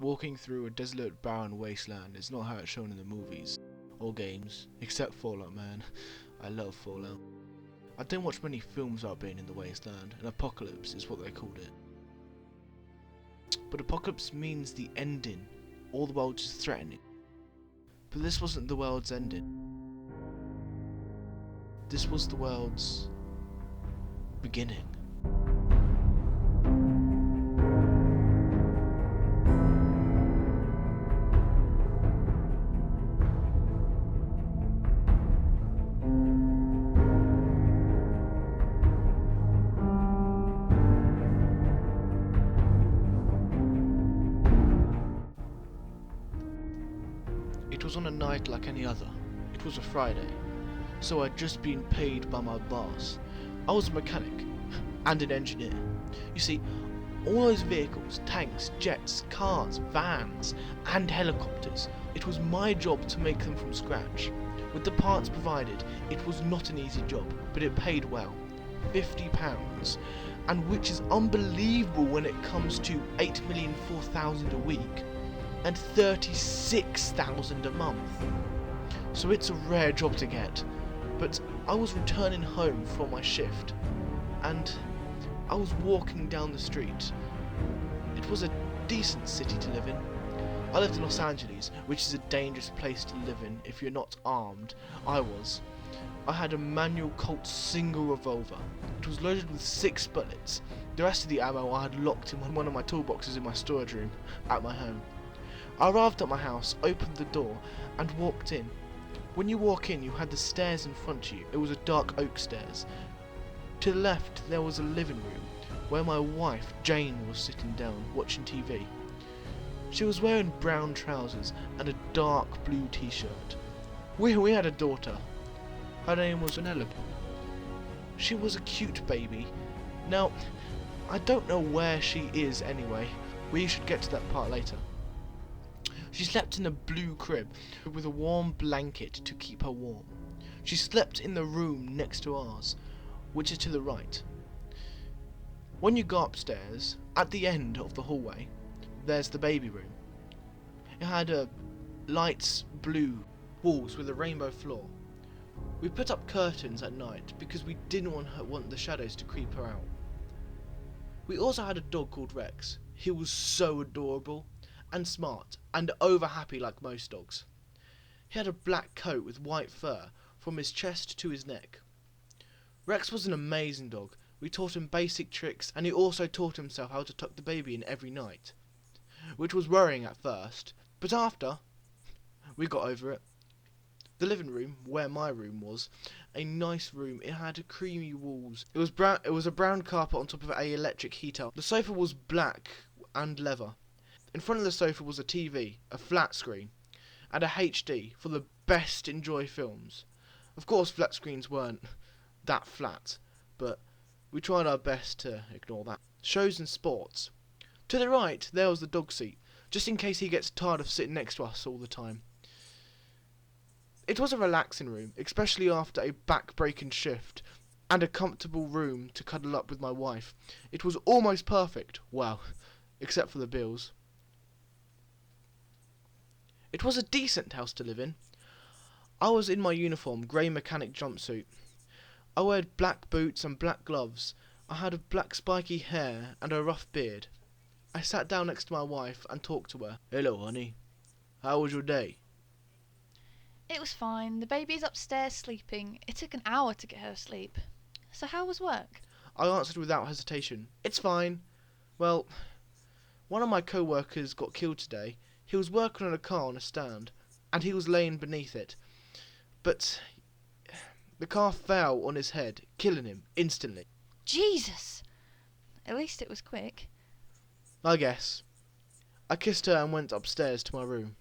Walking through a desolate, barren wasteland is not how it's shown in the movies or games, except Fallout, man. I love Fallout. I don't watch many films about being in the wasteland, and apocalypse is what they called it. But apocalypse means the ending, all the world is threatening. But this wasn't the world's ending. This was the world's beginning. It was on a night like any other. It was a Friday, so I'd just been paid by my boss. I was a mechanic and an engineer. You see, all those vehicles, tanks, jets, cars, vans and helicopters, it was my job to make them from scratch. With the parts provided, it was not an easy job, but it paid well. £50, and which is unbelievable when it comes to 8,004,000 a week and 36,000 a month. So it's a rare job to get. But I was returning home from my shift, and I was walking down the street. It was a decent city to live in. I lived in Los Angeles, which is a dangerous place to live in if you're not armed. I was. I had a manual Colt single revolver. It was loaded with 6 bullets. The rest of the ammo I had locked in one of my toolboxes in my storage room at my home. I arrived at my house, opened the door, and walked in. When you walk in, you had the stairs in front of you. It was a dark oak stairs. To the left, there was a living room, where my wife, Jane, was sitting down, watching TV. She was wearing brown trousers and a dark blue t-shirt. We had a daughter. Her name was Vanellope. She was a cute baby. Now, I don't know where she is anyway. We should get to that part later. She slept in a blue crib with a warm blanket to keep her warm. She slept in the room next to ours, which is to the right. When you go upstairs, at the end of the hallway, there's the baby room. It had a light blue walls with a rainbow floor. We put up curtains at night because we didn't want the shadows to creep her out. We also had a dog called Rex. He was so adorable and smart and over happy like most dogs. He had a black coat with white fur from his chest to his neck. Rex was an amazing dog. We taught him basic tricks, and he also taught himself how to tuck the baby in every night, which was worrying at first, but after, we got over it. The living room, where my room was, a nice room. It had creamy walls. It was brown. It was a brown carpet on top of a electric heater. The sofa was black and leather. In front of the sofa was a TV, a flat screen, and a HD for the best enjoy films. Of course, flat screens weren't that flat, but we tried our best to ignore that. Shows and sports. To the right, there was the dog seat, just in case he gets tired of sitting next to us all the time. It was a relaxing room, especially after a back-breaking shift, and a comfortable room to cuddle up with my wife. It was almost perfect, well, except for the bills. It was a decent house to live in. I was in my uniform, grey mechanic jumpsuit. I wore black boots and black gloves. I had a black spiky hair and a rough beard. I sat down next to my wife and talked to her. "Hello, honey. How was your day?" It was fine. The baby's upstairs sleeping. It took an hour to get her asleep. So how was work? I answered without hesitation. "It's fine. Well, one of my co-workers got killed today. He was working on a car on a stand, and he was laying beneath it. But the car fell on his head, killing him instantly." Jesus! At least it was quick. I guess. I kissed her and went upstairs to my room.